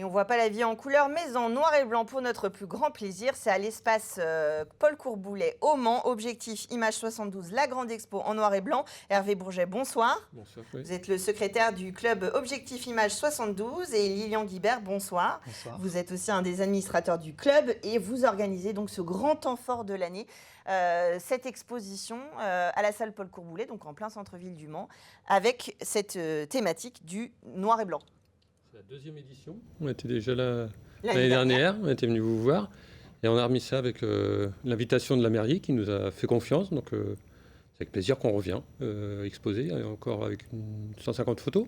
on voit pas la vie en couleur, mais en noir et blanc pour notre plus grand plaisir. C'est à l'espace Paul Courboulet au Mans, Objectif Image 72, la grande expo en noir et blanc. Hervé Bourget, bonsoir. Bonsoir. Oui. Vous êtes le secrétaire du club Objectif Image 72 et Lilian Guibert, bonsoir. Bonsoir. Vous êtes aussi un des administrateurs du club et vous organisez donc ce grand temps fort de l'année, cette exposition à la salle Paul Courboulet, donc en plein centre-ville du Mans, avec cette thématique du noir et blanc. C'est la deuxième édition. On était déjà là l'année dernière. On était venu vous voir. Et on a remis ça avec l'invitation de la mairie qui nous a fait confiance. Donc c'est avec plaisir qu'on revient exposer, encore avec 150 photos.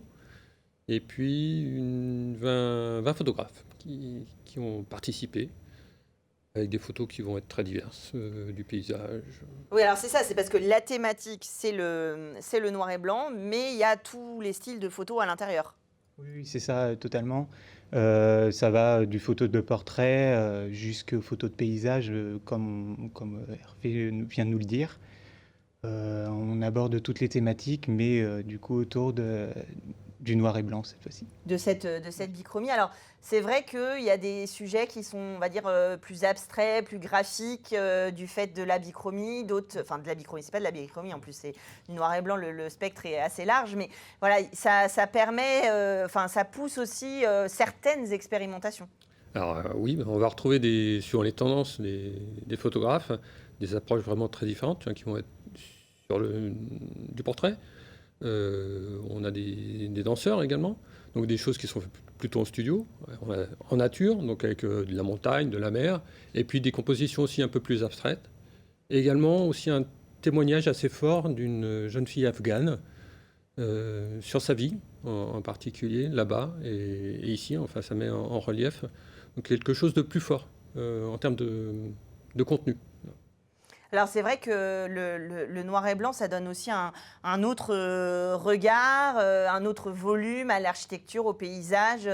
Et puis 20 photographes qui ont participé, avec des photos qui vont être très diverses, du paysage. Oui, alors c'est ça, c'est parce que la thématique, c'est le noir et blanc, mais il y a tous les styles de photos à l'intérieur. Oui, c'est ça, totalement. Ça va du photo de portrait jusqu'aux photos de paysage, comme Hervé vient de nous le dire. On aborde toutes les thématiques, mais du coup autour du noir et blanc cette fois-ci. De cette bichromie. Alors, c'est vrai qu'il y a des sujets qui sont, on va dire, plus abstraits, plus graphiques, du fait de la bichromie, d'autres, enfin de la bichromie, c'est pas de la bichromie en plus, c'est du noir et blanc, le spectre est assez large, mais voilà, ça permet, ça pousse aussi certaines expérimentations. Alors oui, on va retrouver suivant les tendances des photographes, des approches vraiment très différentes qui vont être sur du portrait. On a des danseurs également, donc des choses qui sont plutôt en studio, en nature, donc avec de la montagne, de la mer, et puis des compositions aussi un peu plus abstraites. Et également aussi un témoignage assez fort d'une jeune fille afghane sur sa vie en particulier là-bas et ici, enfin ça met en relief donc quelque chose de plus fort en termes de contenu. Alors c'est vrai que le noir et blanc, ça donne aussi un autre regard, un autre volume à l'architecture, au paysage.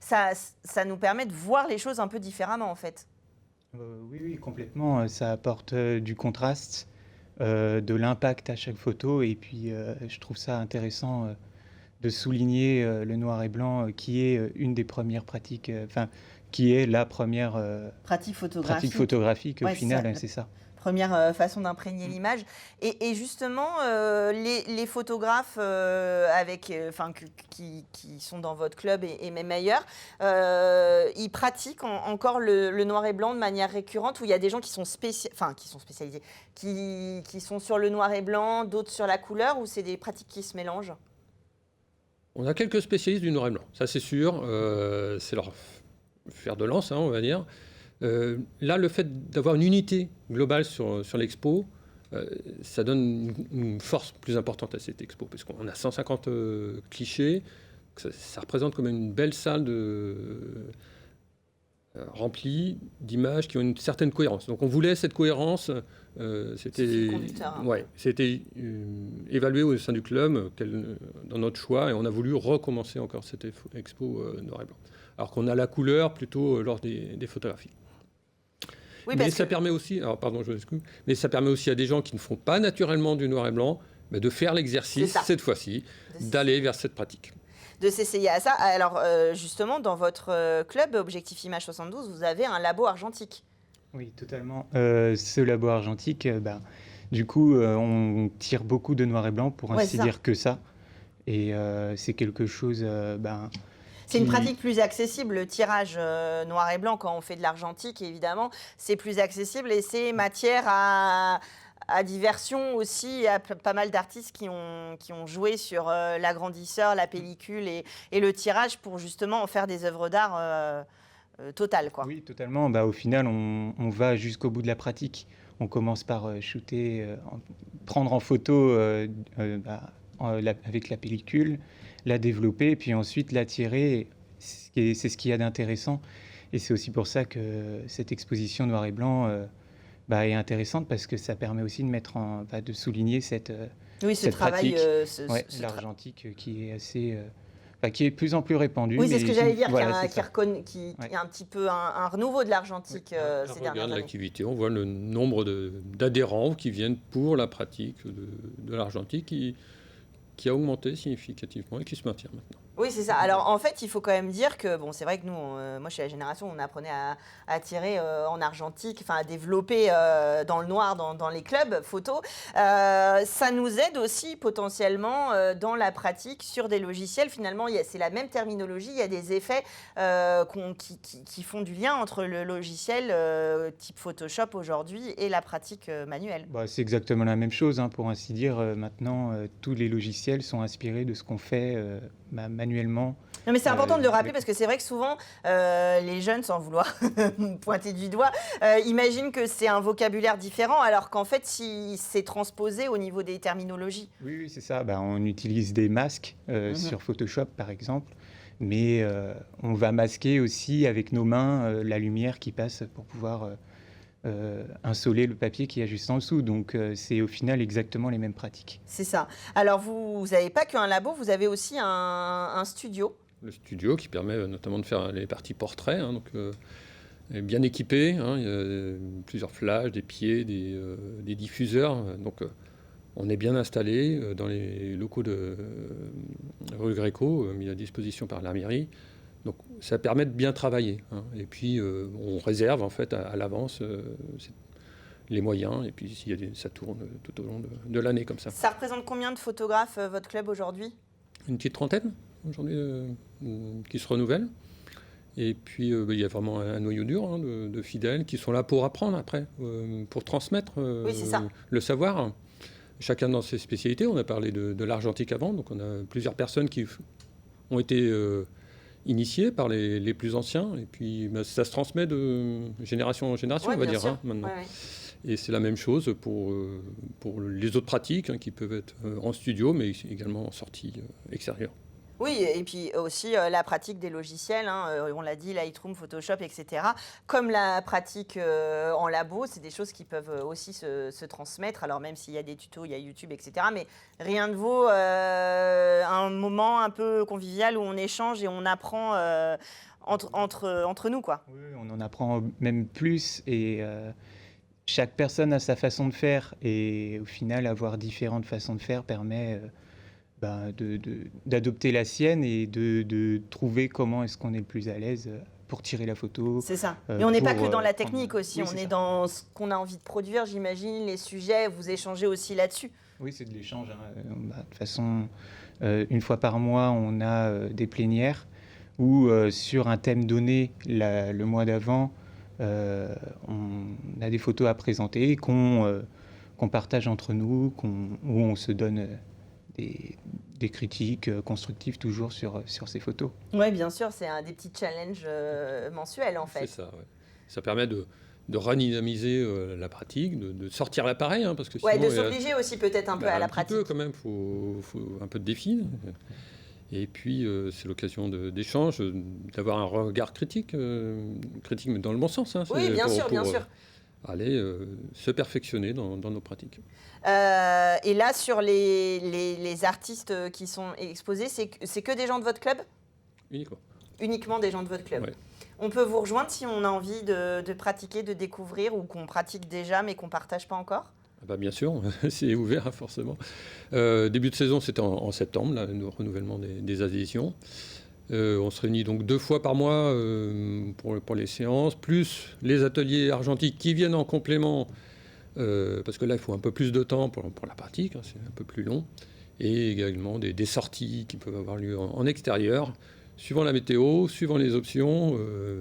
Ça nous permet de voir les choses un peu différemment en fait. Oui, complètement. Ça apporte du contraste, de l'impact à chaque photo. Et puis je trouve ça intéressant de souligner le noir et blanc qui est une des premières pratiques, qui est la première pratique photographique au final, c'est ça. Première façon d'imprégner l'image. Et justement, les photographes qui sont dans votre club et même ailleurs, ils pratiquent encore le noir et blanc de manière récurrente, où il y a des gens qui sont spécialisés, qui sont sur le noir et blanc, d'autres sur la couleur, ou c'est des pratiques qui se mélangent? On a quelques spécialistes du noir et blanc, ça c'est sûr, c'est leur fer de lance, on va dire. Là, le fait d'avoir une unité globale sur l'expo, ça donne une force plus importante à cette expo, parce qu'on a 150 clichés, ça représente quand même une belle salle remplie d'images qui ont une certaine cohérence. Donc on voulait cette cohérence, c'était évalué au sein du club, dans notre choix, et on a voulu recommencer encore cette expo noir et blanc. Alors qu'on a la couleur plutôt lors des photographies. Oui, mais ça permet aussi, mais ça permet aussi à des gens qui ne font pas naturellement du noir et blanc, de faire l'exercice cette fois-ci, d'aller vers cette pratique. De s'essayer à ça. Alors justement, dans votre club Objectif Image 72, vous avez un labo argentique. Oui, totalement. Ce labo argentique, du coup, on tire beaucoup de noir et blanc, pour ainsi dire que ça. Et c'est quelque chose... C'est une pratique plus accessible, le tirage noir et blanc, quand on fait de l'argentique, évidemment, c'est plus accessible et c'est matière à diversion aussi. Il y a pas mal d'artistes qui ont joué sur l'agrandisseur, la pellicule et le tirage pour justement en faire des œuvres d'art totales, quoi. Oui, totalement. Au final, on va jusqu'au bout de la pratique. On commence par shooter, prendre en photo avec la pellicule, la développer, puis ensuite la tirer. C'est ce qu'il y a d'intéressant. Et c'est aussi pour ça que cette exposition noir et blanc est intéressante, parce que ça permet aussi de souligner cette travail, pratique, l'argentique qui est assez... qui est de plus en plus répandu. Oui, c'est ce que j'allais dire, qui est un petit peu un renouveau de l'argentique ces dernières années. L'activité, on voit le nombre d'adhérents qui viennent pour la pratique de l'argentique qui a augmenté significativement et qui se maintient maintenant. Oui, c'est ça. Alors, en fait, il faut quand même dire que, bon, c'est vrai que nous, moi, je suis la génération où on apprenait à tirer en argentique, enfin, à développer dans le noir, dans les clubs photo. Ça nous aide aussi potentiellement dans la pratique sur des logiciels. Finalement, c'est la même terminologie. Il y a des effets qui font du lien entre le logiciel type Photoshop aujourd'hui et la pratique manuelle. Bah, c'est exactement la même chose, hein, pour ainsi dire. Maintenant, tous les logiciels sont inspirés de ce qu'on fait manuellement. Non, mais c'est important de le rappeler parce que c'est vrai que souvent, les jeunes, sans vouloir pointer du doigt, imaginent que c'est un vocabulaire différent alors qu'en fait, si c'est transposé au niveau des terminologies. Oui, c'est ça. Bah, on utilise des masques sur Photoshop, par exemple, mais on va masquer aussi avec nos mains la lumière qui passe pour pouvoir insoler le papier qui est juste en dessous. Donc, c'est au final exactement les mêmes pratiques. C'est ça. Alors, vous n'avez pas qu'un labo, vous avez aussi un studio. Le studio qui permet notamment de faire les parties portraits, hein, donc bien équipé, hein, il y a plusieurs flashs, des pieds, des diffuseurs, donc on est bien installé dans les locaux de rue Gréco, mis à disposition par la mairie. Donc ça permet de bien travailler, hein. Et puis on réserve en fait à l'avance les moyens, et puis ça tourne tout au long de l'année comme ça. Ça représente combien de photographes votre club aujourd'hui ? Une petite trentaine aujourd'hui qui se renouvellent. Et puis il y a vraiment un noyau dur, hein, de fidèles qui sont là pour apprendre après, pour transmettre oui, c'est ça. Le savoir. Chacun dans ses spécialités. On a parlé de l'argentique avant, donc on a plusieurs personnes qui ont été initiées par les plus anciens. Et puis ça se transmet de génération en génération, ouais, on va dire, sûr. hein, maintenant. Ouais. Et c'est la même chose pour les autres pratiques, hein, qui peuvent être en studio, mais également en sortie extérieure. Oui, et puis aussi la pratique des logiciels, hein, on l'a dit, Lightroom, Photoshop, etc. Comme la pratique en labo, c'est des choses qui peuvent aussi se transmettre. Alors même s'il y a des tutos, il y a YouTube, etc. Mais rien ne vaut un moment un peu convivial où on échange et on apprend entre nous, quoi. Oui, on en apprend même plus et chaque personne a sa façon de faire et au final, avoir différentes façons de faire permet d'adopter la sienne et de trouver comment est-ce qu'on est le plus à l'aise pour tirer la photo. C'est ça. Et on n'est pas que dans la technique aussi, oui, on est dans ce qu'on a envie de produire, j'imagine, les sujets, vous échangez aussi là-dessus. Oui, c'est de l'échange, hein. De toute façon, une fois par mois, on a des plénières où sur un thème donné, le mois d'avant, on a des photos à présenter qu'on partage entre nous, où on se donne des critiques constructives toujours sur ces photos. Oui, bien sûr, c'est un des petits challenges mensuels en fait. C'est ça, ouais. Ça permet de redynamiser la pratique, de sortir l'appareil, hein, parce que sinon, de s'obliger aussi peut-être un peu à la pratique. Un peu quand même, faut un peu de défi. Et puis c'est l'occasion d'échange, d'avoir un regard critique mais dans le bon sens. Hein, oui, bien sûr. Aller se perfectionner dans nos pratiques. Et là, sur les artistes qui sont exposés, c'est que des gens de votre club ? Uniquement des gens de votre club. Ouais. On peut vous rejoindre si on a envie de pratiquer, de découvrir ou qu'on pratique déjà mais qu'on ne partage pas encore ? Bien sûr, c'est ouvert forcément. Début de saison, c'était en septembre, là, le renouvellement des adhésions. On se réunit donc 2 fois par mois pour les séances, plus les ateliers argentiques qui viennent en complément, parce que là, il faut un peu plus de temps pour la pratique, hein, c'est un peu plus long, et également des sorties qui peuvent avoir lieu en extérieur, suivant la météo, suivant les options.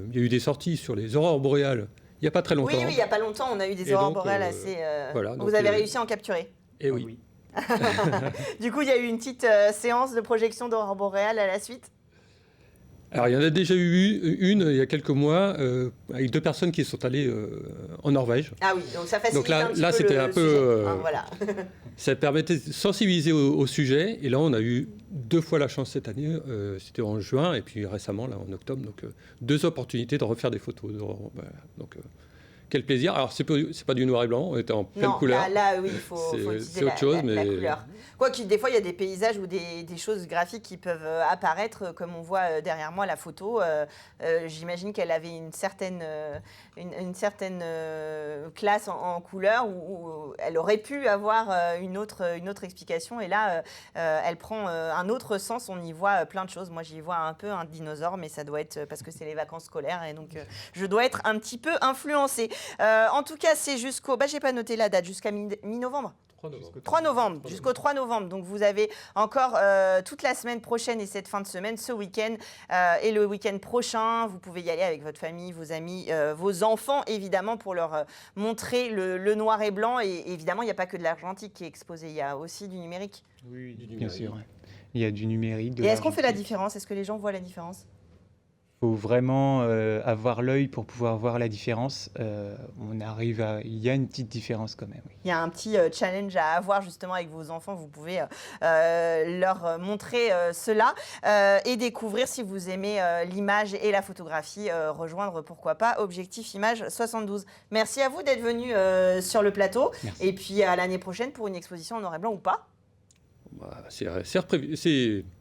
Il y a eu des sorties sur les aurores boréales il n'y a pas très longtemps. Oui, il n'y a pas longtemps, on a eu des aurores boréales assez... Voilà, vous avez réussi à en capturer ? Eh oui. Du coup, il y a eu une petite séance de projection d'aurores boréales à la suite ? Alors, il y en a déjà eu une il y a quelques mois, avec 2 personnes qui sont allées en Norvège. Ah oui, donc ça facilite donc là, un petit là, peu c'était le un peu, sujet. Voilà. Ça permettait de sensibiliser au sujet. Et là, on a eu 2 fois la chance cette année. C'était en juin et puis récemment, là, en octobre. Donc, 2 opportunités de refaire des photos. Donc, quel plaisir. Alors, c'est pas du noir et blanc. On était en pleine couleur. Là, oui, il faut utiliser autre chose, la couleur. Quoique, des fois, il y a des paysages ou des choses graphiques qui peuvent apparaître, comme on voit derrière moi la photo. J'imagine qu'elle avait une certaine classe en couleur où elle aurait pu avoir une autre explication. Et là, elle prend un autre sens. On y voit plein de choses. Moi, j'y vois un peu un dinosaure, mais ça doit être parce que c'est les vacances scolaires. Et donc, je dois être un petit peu influencée. En tout cas, c'est jusqu'au... j'ai pas noté la date, jusqu'à mi-novembre. 3 novembre, jusqu'au 3 novembre. Donc, vous avez encore toute la semaine prochaine et cette fin de semaine, ce week-end et le week-end prochain. Vous pouvez y aller avec votre famille, vos amis, vos enfants, évidemment, pour leur montrer le noir et blanc. Et évidemment, il n'y a pas que de l'argentique qui est exposé, il y a aussi du numérique. Oui, bien sûr. Ouais. Il y a du numérique. Et est-ce qu'on fait la différence? Est-ce que les gens voient la différence? Il faut vraiment avoir l'œil pour pouvoir voir la différence. Il y a une petite différence quand même. Oui. Il y a un petit challenge à avoir justement avec vos enfants. Vous pouvez leur montrer cela et découvrir, si vous aimez l'image et la photographie, rejoindre pourquoi pas Objectif Image 72. Merci à vous d'être venus sur le plateau. Merci. Et puis à l'année prochaine pour une exposition en noir et blanc ou pas? C'est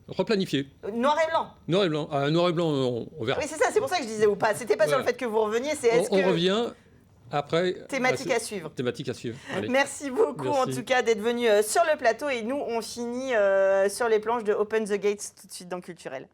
replanifié. Noir et blanc. Noir et blanc. Noir et blanc, on verra. Oui, c'est ça, c'est pour ça que je disais ou pas. C'était pas sur le fait que vous reveniez, c'est est-ce on que... revient après. Thématique à suivre. Thématique à suivre. Allez. Merci beaucoup en tout cas d'être venu sur le plateau et nous on finit sur les planches de Open the Gates tout de suite dans Culturel.